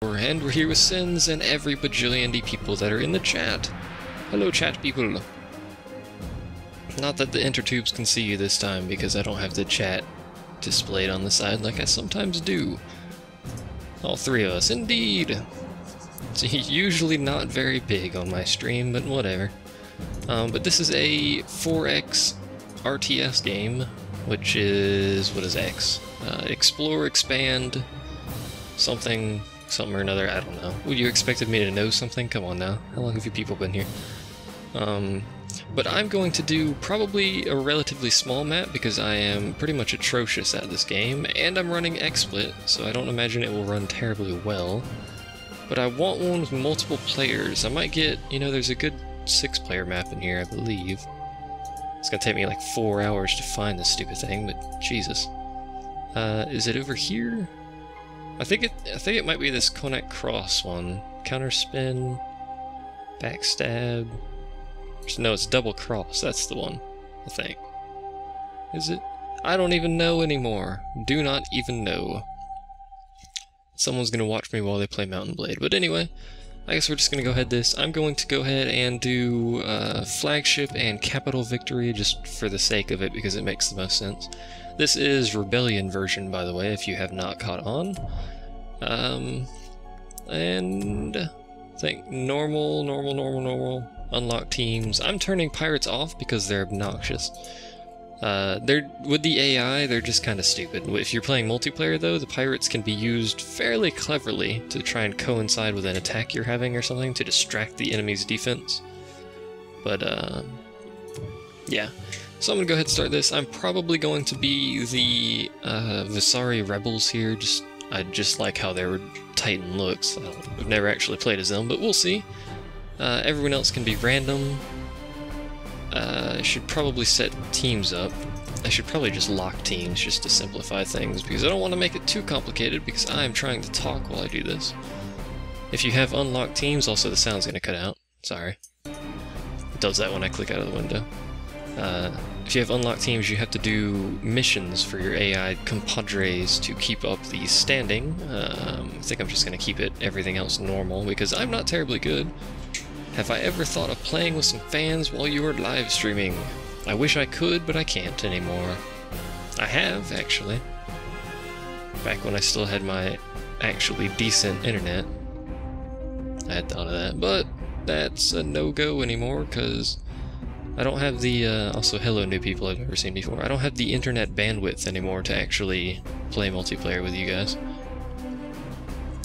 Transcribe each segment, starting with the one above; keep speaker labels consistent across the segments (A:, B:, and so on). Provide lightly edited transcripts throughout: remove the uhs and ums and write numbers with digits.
A: And we're here with Sins and every bajillion people that are in the chat. Hello, chat people. Not that the intertubes can see you this time, because I don't have the chat displayed on the side like I sometimes do. All three of us, indeed! It's usually not very big on my stream, but whatever. But this is a 4X RTS game, which is... what is X? Explore, expand, something or another, I don't know. Well, you expected me to know something? Come on now. How long have you people been here? But I'm going to do probably a relatively small map because I am pretty much atrocious at this game, and I'm running XSplit, so I don't imagine it will run terribly well. But I want one with multiple players. I might get, you know, there's a good 6-player map in here, I believe. It's gonna take me like 4 hours to find this stupid thing, but Jesus. Is it over here? I think it might be this Connect Cross one. Counterspin, backstab. No, it's double cross. That's the one, I think. Is it? I don't even know anymore. Do not even know. Someone's gonna watch me while they play Mountain Blade. But anyway, I guess we're just gonna go ahead this. I'm going to go ahead and do Flagship and Capital Victory just for the sake of it because it makes the most sense. This is Rebellion version, by the way, if you have not caught on. And I think normal, unlock teams. I'm turning pirates off because they're obnoxious. With the AI, they're just kind of stupid. If you're playing multiplayer, though, the pirates can be used fairly cleverly to try and coincide with an attack you're having or something to distract the enemy's defense. But, yeah. So I'm gonna go ahead and start this. I'm probably going to be the Vasari rebels here. I just like how their Titan looks. I've never actually played as them, but we'll see. Everyone else can be random. I should probably set teams up. I should probably just lock teams just to simplify things, because I don't want to make it too complicated, because I'm trying to talk while I do this. If you have unlocked teams, also the sound's going to cut out. Sorry. It does that when I click out of the window. If you have unlocked teams, you have to do missions for your AI compadres to keep up the standing. I think I'm just going to keep everything else normal, because I'm not terribly good. Have I ever thought of playing with some fans while you were live streaming? I wish I could, but I can't anymore. I have, actually. Back when I still had my actually decent internet. I had thought of that, but that's a no-go anymore, because I don't have the, also hello new people I've never seen before, I don't have the internet bandwidth anymore to actually play multiplayer with you guys.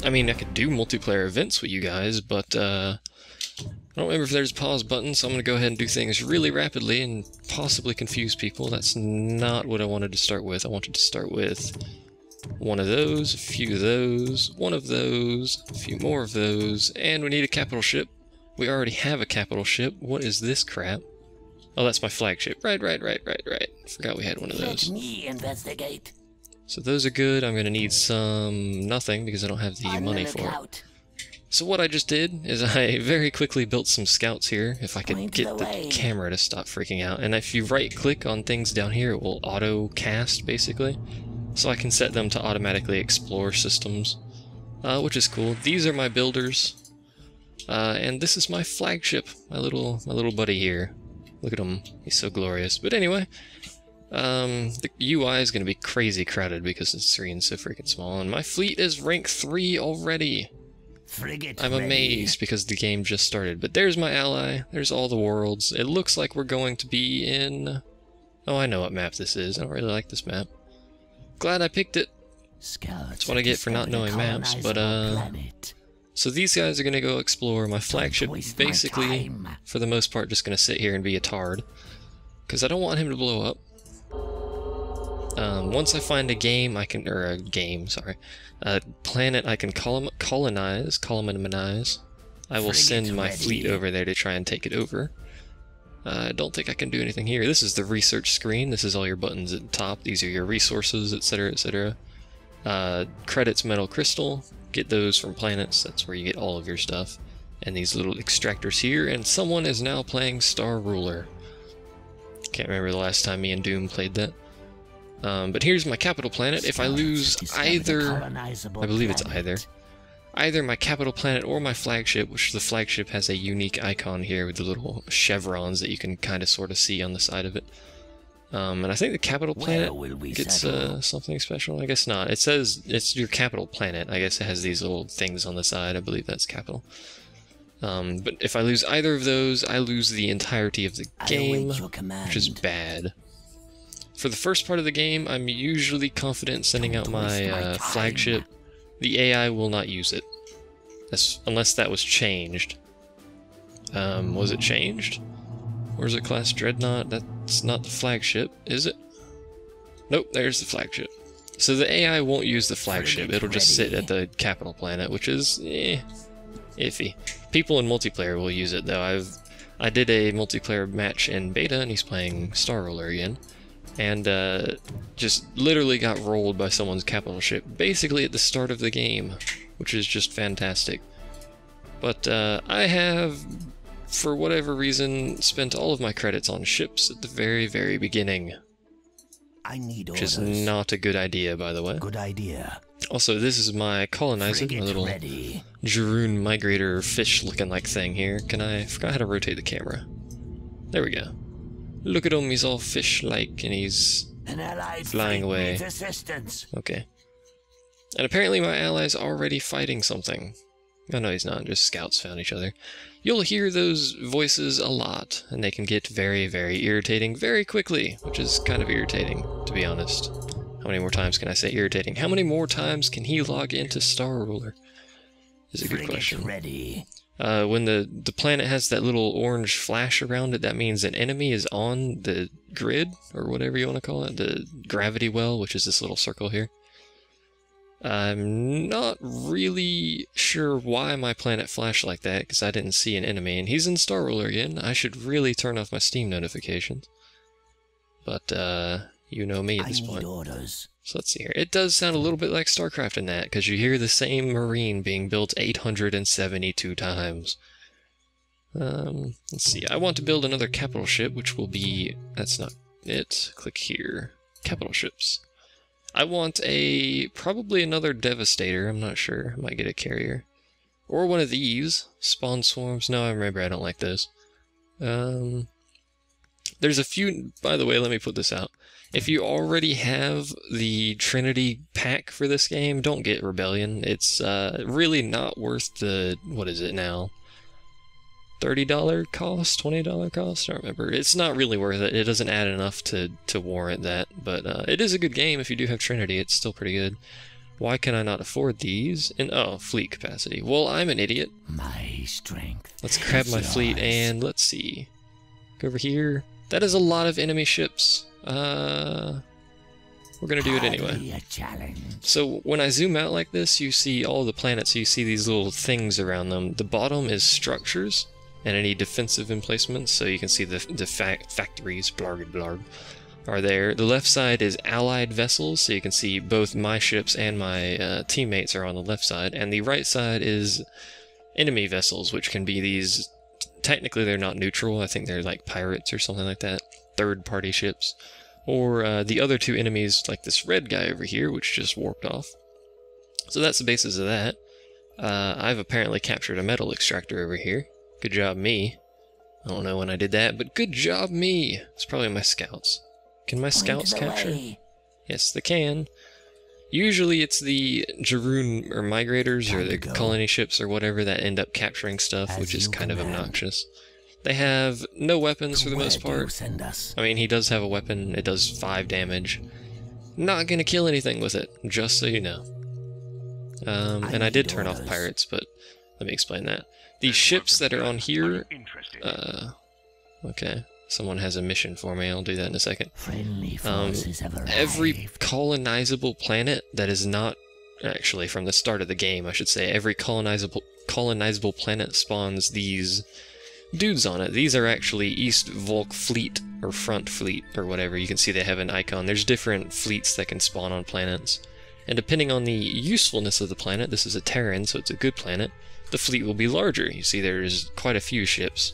A: I mean, I could do multiplayer events with you guys, but, I don't remember if there's a pause button, so I'm going to go ahead and do things really rapidly and possibly confuse people. That's not what I wanted to start with. I wanted to start with one of those, a few of those, one of those, a few more of those, and we need a capital ship. We already have a capital ship. What is this crap? Oh, that's my flagship. Right. Forgot we had one of those.
B: Let me investigate.
A: So those are good. I'm going to need some nothing because I don't have the money for it. So what I just did is I very quickly built some scouts here, if I could get the camera to stop freaking out. And if you right-click on things down here, it will auto-cast, basically. So I can set them to automatically explore systems, which is cool. These are my builders, and this is my flagship, my little buddy here. Look at him, he's so glorious. But anyway, the UI is going to be crazy crowded because the screen's so freaking small, and my fleet is rank 3 already. I'm amazed because the game just started. But there's my ally, there's all the worlds. It looks like we're going to be in... Oh, I know what map this is. I don't really like this map. Glad I picked it. That's what I get for not knowing maps, but so these guys are going to go explore. My flagship, basically, for the most part, just going to sit here and be a tard. Because I don't want him to blow up. Once I find a game, I can, or a game, sorry, a planet I can colonize, I will send my fleet over there to try and take it over. I don't think I can do anything here. This is the research screen. This is all your buttons at the top. These are your resources, etc., etc. Credits, metal, crystal. Get those from planets. That's where you get all of your stuff. And these little extractors here. And someone is now playing Star Ruler. Can't remember the last time me and Doom played that. But here's my capital planet. If I lose either, I believe it's either, either my capital planet or my flagship, which the flagship has a unique icon here with the little chevrons that you can kind of sort of see on the side of it. And I think the capital planet gets something special. I guess not. It says it's your capital planet. I guess it has these little things on the side. I believe that's capital. But if I lose either of those, I lose the entirety of the game, which is bad. For the first part of the game, I'm usually confident sending out my flagship. The AI will not use it, unless that was changed. Was it changed? Or is it class Dreadnought? That's not the flagship, is it? Nope, there's the flagship. So the AI won't use the flagship, it'll just sit at the capital planet, which is, iffy. People in multiplayer will use it, though. I did a multiplayer match in beta, and he's playing Star Roller again, and just literally got rolled by someone's capital ship, basically at the start of the game, which is just fantastic. But I have, for whatever reason, spent all of my credits on ships at the very, very beginning. Which is not a good idea, by the way.
B: Good idea.
A: Also, this is my colonizer, my little Jaroon migrator fish-looking like thing here. I forgot how to rotate the camera. There we go. Look at him, he's all fish-like, and he's flying away. Okay. And apparently my ally's already fighting something. Oh no, he's not, just scouts found each other. You'll hear those voices a lot, and they can get very, very irritating very quickly, which is kind of irritating, to be honest. How many more times can I say irritating? How many more times can he log into Star Ruler? Is a good question. When the planet has that little orange flash around it, that means an enemy is on the grid, or whatever you want to call it, the gravity well, which is this little circle here. I'm not really sure why my planet flashed like that, because I didn't see an enemy, and he's in Star Ruler again. I should really turn off my Steam notifications. But, you know me at this point. So let's see here. It does sound a little bit like StarCraft in that, because you hear the same Marine being built 872 times. Let's see. I want to build another capital ship, which will be... That's not it. Click here. Capital ships. I want probably another Devastator, I'm not sure. I might get a carrier. Or one of these. Spawn Swarms. No, I remember I don't like those. There's a few... By the way, let me put this out. If you already have the Trinity pack for this game, don't get Rebellion. It's really not worth the... What is it now? $30 cost? $20 cost? I don't remember. It's not really worth it. It doesn't add enough to warrant that. But it is a good game if you do have Trinity. It's still pretty good. Why can I not afford these? Oh, fleet capacity. Well, I'm an idiot.
B: My strength.
A: Let's grab my fleet and let's see. Go over here. That is a lot of enemy ships. We're gonna do it anyway. So when I zoom out like this, you see all the planets. So you see these little things around them. The bottom is structures and any defensive emplacements. So you can see the factories, blarg blarg, are there. The left side is allied vessels. So you can see both my ships and my teammates are on the left side. And the right side is enemy vessels, which can be these. Technically, they're not neutral. I think they're like pirates or something like that. Third-party ships. Or the other two enemies, like this red guy over here, which just warped off. So that's the basis of that. I've apparently captured a metal extractor over here. Good job, me. I don't know when I did that, but good job, me. It's probably my scouts. Can my scouts capture? Yes, they can. Usually it's the Jaroon or migrators or the colony ships or whatever that end up capturing stuff, which is kind of obnoxious. They have no weapons for the most part. I mean, he does have a weapon. It does 5 damage. Not gonna kill anything with it, just so you know. And I did turn off pirates, but let me explain that. The ships that are on here... okay. Someone has a mission for me. I'll do that in a second. Every colonizable planet that is not... Actually, from the start of the game, I should say. Every colonizable planet spawns these dudes on it. These are actually East Volk Fleet, or Front Fleet, or whatever. You can see they have an icon. There's different fleets that can spawn on planets. And depending on the usefulness of the planet, this is a Terran, so it's a good planet, the fleet will be larger. You see there's quite a few ships.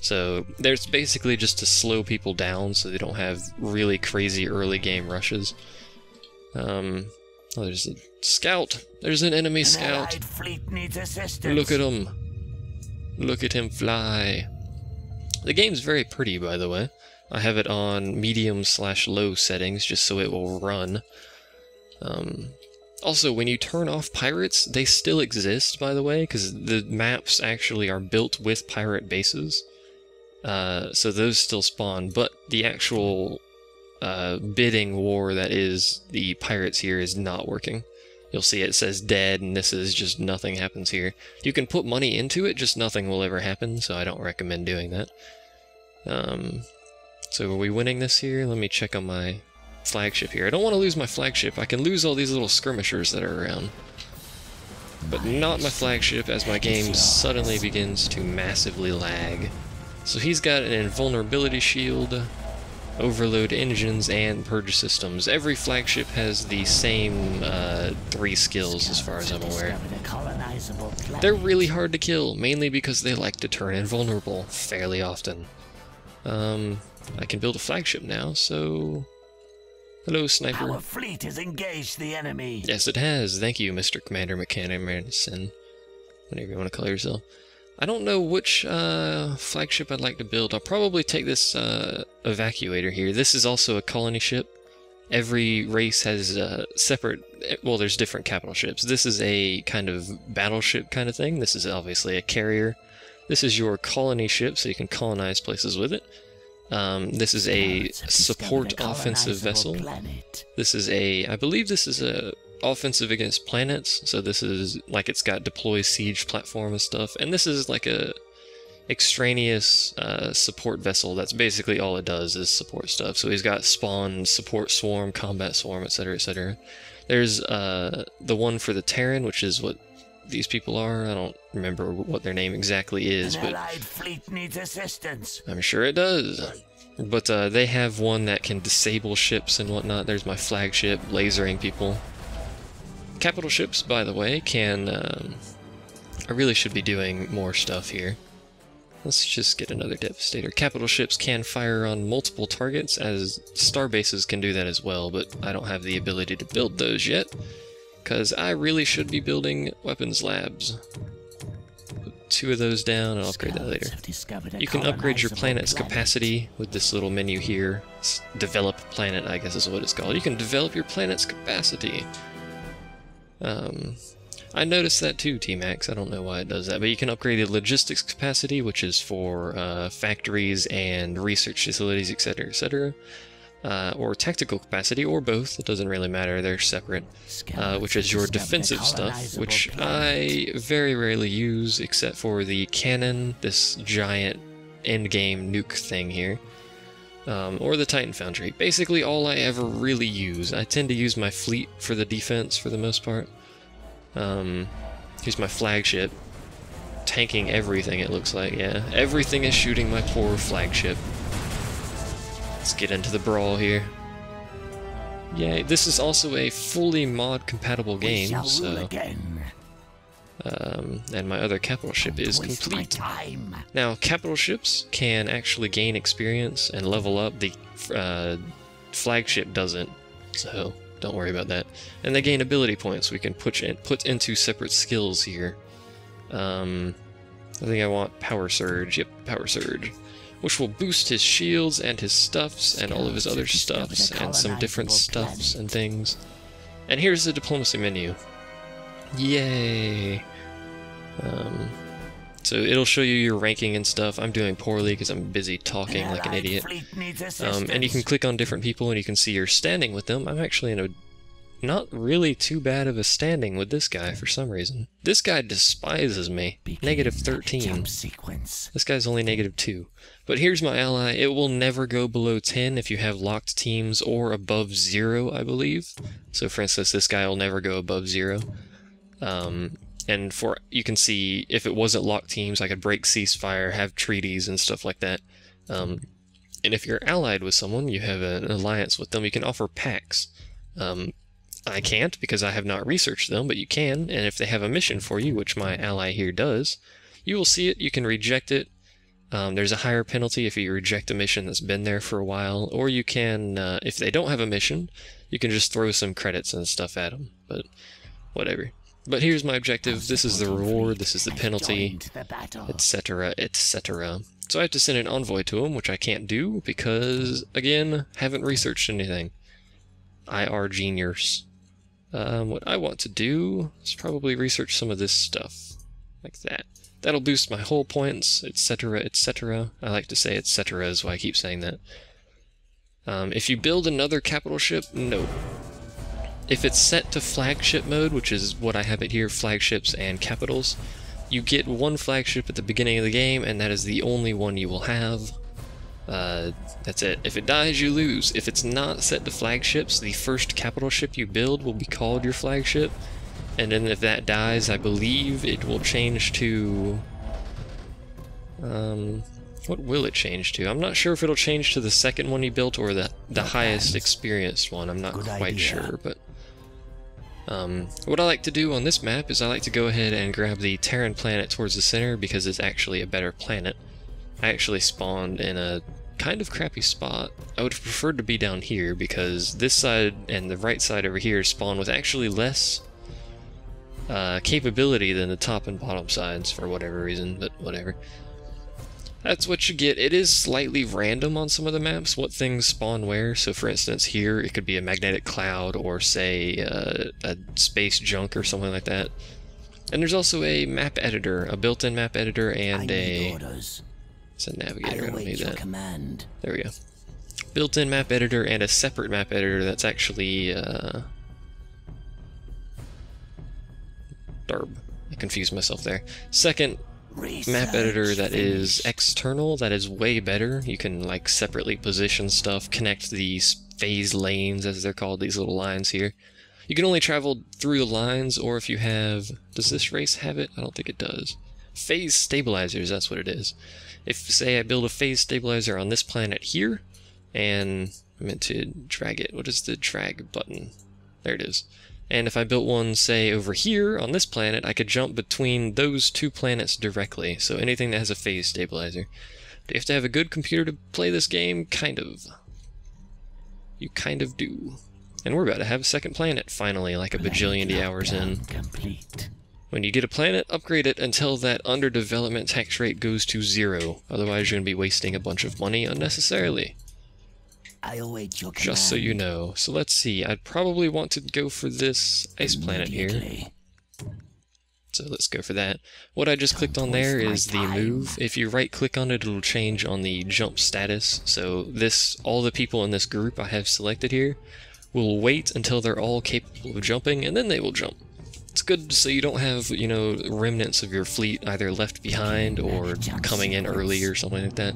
A: So there's basically just to slow people down so they don't have really crazy early game rushes. Oh, there's a scout. There's an enemy scout.
B: Allied fleet needs assistance.
A: Look at him. Look at him fly. The game's very pretty, by the way. I have it on medium/low settings just so it will run. Also, when you turn off pirates, they still exist, by the way, because the maps actually are built with pirate bases. So those still spawn, but the actual bidding war that is the pirates here is not working. You'll see it says dead, and this is just nothing happens here. You can put money into it, just nothing will ever happen, so I don't recommend doing that. So are we winning this here? Let me check on my flagship here. I don't want to lose my flagship. I can lose all these little skirmishers that are around. But not my flagship, as my game suddenly begins to massively lag. So he's got an invulnerability shield, overload engines, and purge systems. Every flagship has the same 3 skills as far as I'm aware. They're really hard to kill, mainly because they like to turn invulnerable fairly often. I can build a flagship now, so... Hello, sniper.
B: Our fleet has engaged the enemy.
A: Yes, it has. Thank you, Mr. Commander Madison. Whatever you want to call yourself. I don't know which flagship I'd like to build. I'll probably take this evacuator here. This is also a colony ship. Every race has separate... Well, there's different capital ships. This is a kind of battleship kind of thing. This is obviously a carrier. This is your colony ship, so you can colonize places with it. This is a support offensive vessel. This is a... I believe this is a offensive against planets, so this is like it's got deploy siege platform and stuff. And this is like a extraneous support vessel. That's basically all it does is support stuff. So he's got spawn, support swarm, combat swarm, etc., etc. There's the one for the Terran, which is what these people are. I don't remember what their name exactly is, but
B: Allied fleet needs assistance.
A: I'm sure it does. But they have one that can disable ships and whatnot. There's my flagship, lasering people. Capital ships, by the way, can... I really should be doing more stuff here. Let's just get another Devastator. Capital ships can fire on multiple targets, as star bases can do that as well, but I don't have the ability to build those yet, because I really should be building weapons labs. Put 2 of those down, and I'll upgrade that later. You can upgrade your planet's capacity with this little menu here. Develop planet, I guess is what it's called. You can develop your planet's capacity. I noticed that too, T-Max. I don't know why it does that, but you can upgrade the logistics capacity, which is for factories and research facilities, etc., etc. Or tactical capacity, or both. It doesn't really matter. They're separate. Which is your defensive stuff, which I very rarely use, except for the cannon, this giant endgame nuke thing here. Or the Titan Foundry. Basically all I ever really use. I tend to use my fleet for the defense for the most part. Here's my flagship. Tanking everything, it looks like, yeah. Everything is shooting my poor flagship. Let's get into the brawl here. Yay, this is also a fully mod-compatible game, so... and my other capital ship is complete. Now, capital ships can actually gain experience and level up. The flagship doesn't, so don't worry about that. And they gain ability points we can put into separate skills here. I think I want Power Surge. Yep, Power Surge. Which will boost his shields and his stuffs and all of his other stuffs and some different stuffs and things. And here's the diplomacy menu. Yay! So it'll show you your ranking and stuff. I'm doing poorly because I'm busy talking like an idiot. And you can click on different people and you can see your standing with them. I'm actually in a not really too bad of a standing with this guy for some reason. This guy despises me. Negative 13. This guy's only negative 2. But here's my ally. It will never go below 10 if you have locked teams, or above 0, I believe. So for instance, this guy will never go above 0. And you can see if it wasn't locked teams, I could break ceasefire, have treaties and stuff like that. And if you're allied with someone, you have an alliance with them, you can offer pacts. I can't because I have not researched them, but you can, and if they have a mission for you, which my ally here does, you will see it, you can reject it. There's a higher penalty if you reject a mission that's been there for a while, or you can, if they don't have a mission, you can just throw some credits and stuff at them. but whatever. But here's my objective, this is the reward, this is the penalty, etc, etc. So I have to send an envoy to him, which I can't do because, again, haven't researched anything. IR genius. What I want to do is probably research some of this stuff, like that. That'll boost my hull points, etc, etc. I like to say etc is why I keep saying that. If you build another capital ship, no. If it's set to flagship mode, which is what I have it here, flagships and capitals, you get one flagship at the beginning of the game, and that is the only one you will have. That's it. If it dies, you lose. If it's not set to flagships, the first capital ship you build will be called your flagship, and then if that dies, I believe it will change to... what will it change to? I'm not sure if it'll change to the second one you built or the highest experienced one. I'm not quite sure, but... what I like to do on this map is I like to go ahead and grab the Terran planet towards the center because it's actually a better planet. I actually spawned in a kind of crappy spot. I would have preferred to be down here because this side and the right side over here spawn with actually less capability than the top and bottom sides for whatever reason, but whatever. That's what you get. It is slightly random on some of the maps what things spawn where. So for instance here it could be a magnetic cloud or say a space junk or something like that. And there's also a map editor, a built-in map editor and it's a navigator, I don't need that.
B: Command.
A: There we go. Built-in map editor and a separate map editor that's actually Darb. I confused myself there. Second map editor that is external, that is way better. You can like separately position stuff, connect these phase lanes as they're called, these little lines here. You can only travel through the lines, or if you have... Does this race have it? I don't think it does. Phase stabilizers, that's what it is. If, say, I build a phase stabilizer on this planet here, and I meant to drag it. What is the drag button? There it is. And if I built one, say, over here on this planet, I could jump between those two planets directly. So anything that has a phase stabilizer. Do you have to have a good computer to play this game? Kind of. You kind of do. And we're about to have a second planet, finally, like a bajillion hours in.
B: Complete.
A: When you get a planet, upgrade it until that under development tax rate goes to 0. Otherwise you're going to be wasting a bunch of money unnecessarily.
B: I await your command.
A: Just so you know. So let's see, I'd probably want to go for this ice planet here. So let's go for that. What I just clicked on there is the move. If you right click on it, it'll change on the jump status. So this, all the people in this group I have selected here will wait until they're all capable of jumping, and then they will jump. It's good so you don't have, you know, remnants of your fleet either left behind or coming in early or something like that.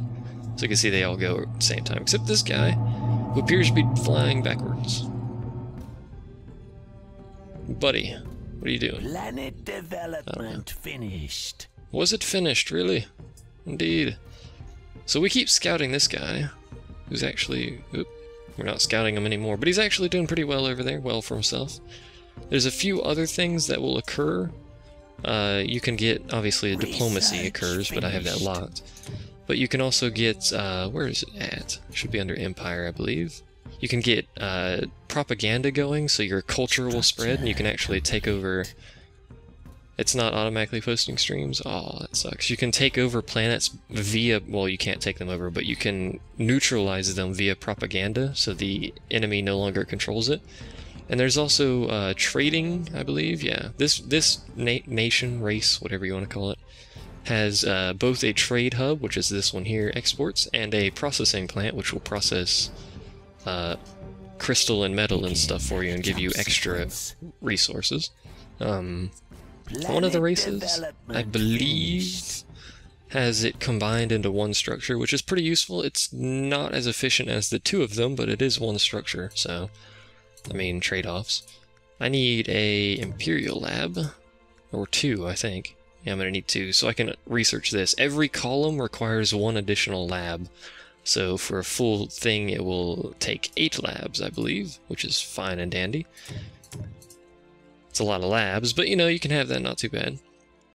A: So you can see they all go at the same time, except this guy, who appears to be flying backwards. Buddy, what are you doing?
B: Planet development finished.
A: Was it finished, really? Indeed. So we keep scouting this guy, who's actually... Oop, we're not scouting him anymore, but he's actually doing pretty well over there, well for himself. There's a few other things that will occur. You can get, obviously, a diplomacy occurs, but I have that locked. But you can also get, where is it at? It should be under Empire, I believe. You can get propaganda going, so your culture will spread, and you can actually take over... It's not automatically posting streams? Oh, that sucks. You can take over planets via... Well, you can't take them over, but you can neutralize them via propaganda, so the enemy no longer controls it. And there's also trading, I believe, yeah. This nation, race, whatever you want to call it, has both a trade hub, which is this one here, exports, and a processing plant, which will process crystal and metal and stuff for you and give you extra resources. One of the races, I believe, has it combined into one structure, which is pretty useful. It's not as efficient as the two of them, but it is one structure, so... I mean, trade-offs. I need a Imperial lab, or 2, I think. Yeah, I'm gonna need 2, so I can research this. Every column requires 1 additional lab, so for a full thing it will take 8 labs, I believe, which is fine and dandy. It's a lot of labs, but you know, you can have that, not too bad.